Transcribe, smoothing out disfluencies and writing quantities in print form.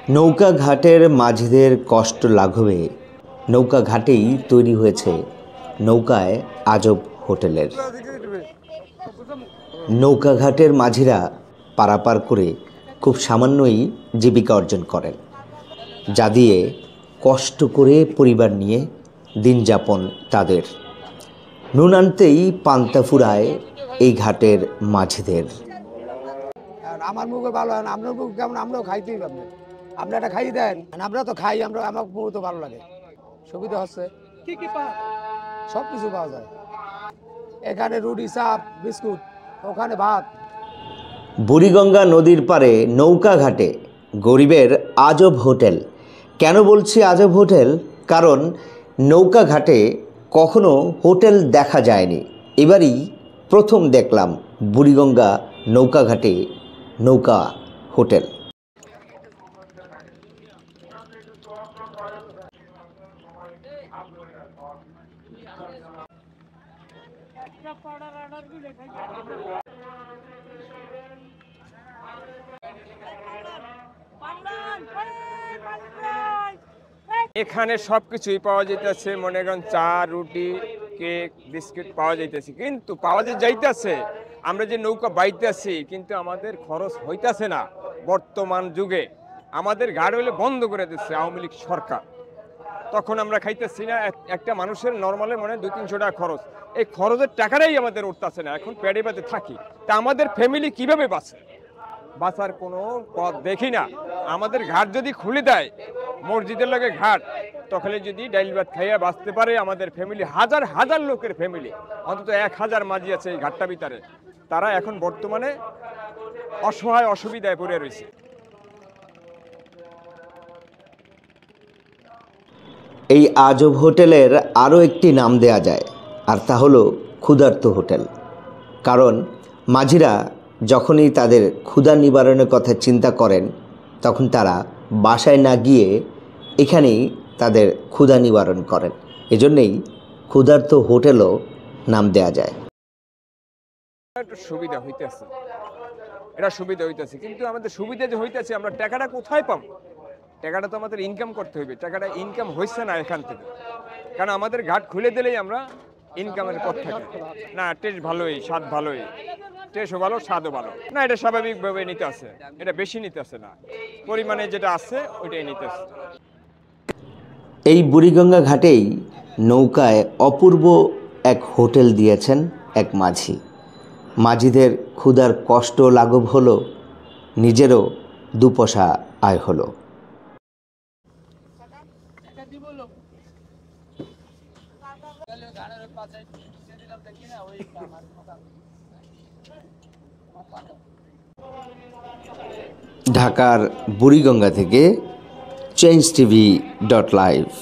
নৌকা ঘাটের মাঝিদের কষ্ট লাঘবে নৌকা ঘাটেই তৈরি হয়েছে নৌকায় আজব হোটেলের। নৌকা ঘাটের মাঝিরা পারাপার করে খুব সামান্যই জীবিকা অর্জন করেন, যা দিয়ে কষ্ট করে পরিবার নিয়ে দিন যাপন তাদের। নুন আনতেই পান্তা ফুরায় এই ঘাটের মাঝিদের। আমার মুখে ভালো হয় না, আপনার মুখ কেমন? আমরাও খাইতেই পারবেন, আপনি একটা খাই দেন। আমরা তো খাই, আমার মুখ তো ভালো লাগে। সুবিধা হচ্ছে সব কিছু পাওয়া যায় এখানে, রুটি, চাপ, বিস্কুট, ওখানে ভাত। বুড়িগঙ্গা নদীর পারে নৌকা ঘাটে গরিবের আজব হোটেল। কেন বলছি আজব হোটেল? কারণ নৌকা ঘাটে কখনো হোটেল দেখা যায়নি। এবারই প্রথম দেখলাম বুড়িগঙ্গা নৌকা ঘাটে নৌকা হোটেল। এখানে সবকিছুই পাওয়া যাইতেছে, মনে করেন চা, রুটি, কেক, বিস্কিট পাওয়া যাইতেছে। কিন্তু পাওয়া যাইতেছে, আমরা যে নৌকা বাইতেছি, কিন্তু আমাদের খরচ হইতেছে না। বর্তমান যুগে আমাদের ঘাট হইলে বন্ধ করে দিচ্ছে আওয়ামী লীগ সরকার। তখন আমরা খাইতেছি না। একটা মানুষের নর্মালে মনে 200-300 টাকা খরচ, এই খরচের টাকাটাই আমাদের উঠতেছে না। এখন পেটে পেটে থাকি, তা আমাদের ফ্যামিলি কিভাবে বাঁচে? বাঁচার কোনো পথ দেখি না। আমাদের ঘাট যদি খুলে দেয়, মসজিদের লগে ঘাট, তখন যদি ডাইল ভাত খাইয়া বাঁচতে পারে আমাদের ফ্যামিলি, হাজার হাজার লোকের ফ্যামিলি, অন্তত 1000 মাঝি আছে এই ঘাটটা ভিতরে, তারা এখন বর্তমানে অসহায় অসুবিধায় পড়ে রয়েছে। এই আজব হোটেলের আরও একটি নাম দেয়া যায়, আর তা হলো ক্ষুধার্ত হোটেল। কারণ মাঝিরা যখনই তাদের ক্ষুধা নিবারণের কথা চিন্তা করেন, তখন তারা বাসায় না গিয়ে এখানেই তাদের ক্ষুধা নিবারণ করেন। এজন্যই ক্ষুধার্ত হোটেলও নাম দেয়া যায়। একটু সুবিধা হইতেছে, এটা সুবিধা হইতেছে, কিন্তু আমাদের সুবিধা যে হইতেছে, আমরা টাকাটা কোথায় পাবো? টাকাটা তো আমাদের ইনকাম করতে হবে। টাকাটা ইনকাম হচ্ছে না এখান থেকে, কারণ আমাদের ঘাট খুলে দিলেই আমরা ইনকামের পথ থাকে না। টেস্ট ভালোই, স্বাদ ভালোই, টেস্টও ভালো, স্বাদও ভালো না। এটা স্বাভাবিকভাবে নিতে আছে, এটা বেশি নিতে আছে না, পরিমাণে যেটা আছে ওইটাই নিতে আছে। এই বুড়িগঙ্গা ঘাটেই নৌকায় অপূর্ব এক হোটেল দিয়েছেন এক মাঝি। মাঝিদের ক্ষুধার কষ্ট লাঘব হলো, নিজেরও দুপয়সা আয় হলো। ঢাকার বুড়িগঙ্গা থেকে চেঞ্জ টিভি.live।